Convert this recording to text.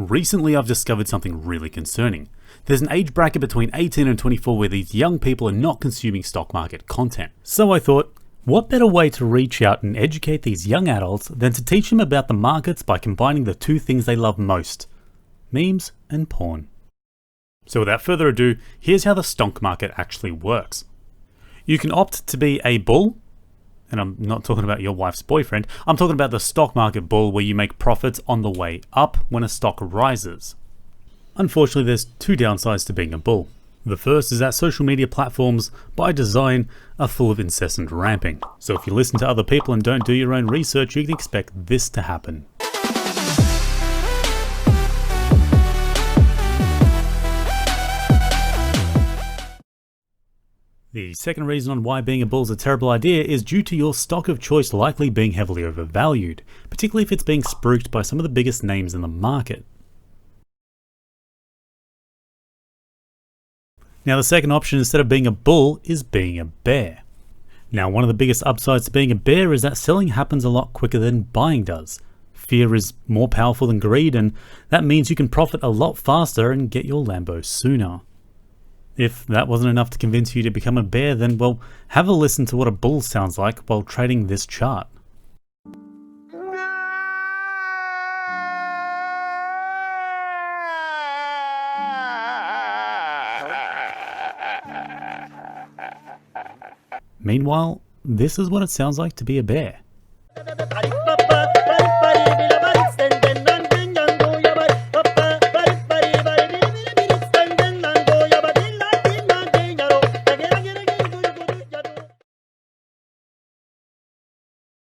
Recently I've discovered something really concerning. There's an age bracket between 18 and 24 where these young people are not consuming stock market content. So I thought, what better way to reach out and educate these young adults than to teach them about the markets by combining the two things they love most, memes and porn. So without further ado, here's how the stock market actually works. You can opt to be a bull, and I'm not talking about your wife's boyfriend, I'm talking about the stock market bull where you make profits on the way up when a stock rises. Unfortunately, there's two downsides to being a bull. The first is that social media platforms, by design, are full of incessant ramping. So if you listen to other people and don't do your own research, you can expect this to happen. The second reason on why being a bull is a terrible idea is due to your stock of choice likely being heavily overvalued, particularly if it's being spruiked by some of the biggest names in the market. Now the second option instead of being a bull is being a bear. Now one of the biggest upsides to being a bear is that selling happens a lot quicker than buying does. Fear is more powerful than greed, and that means you can profit a lot faster and get your Lambo sooner. If that wasn't enough to convince you to become a bear, then well, have a listen to what a bull sounds like while trading this chart. Meanwhile, this is what it sounds like to be a bear.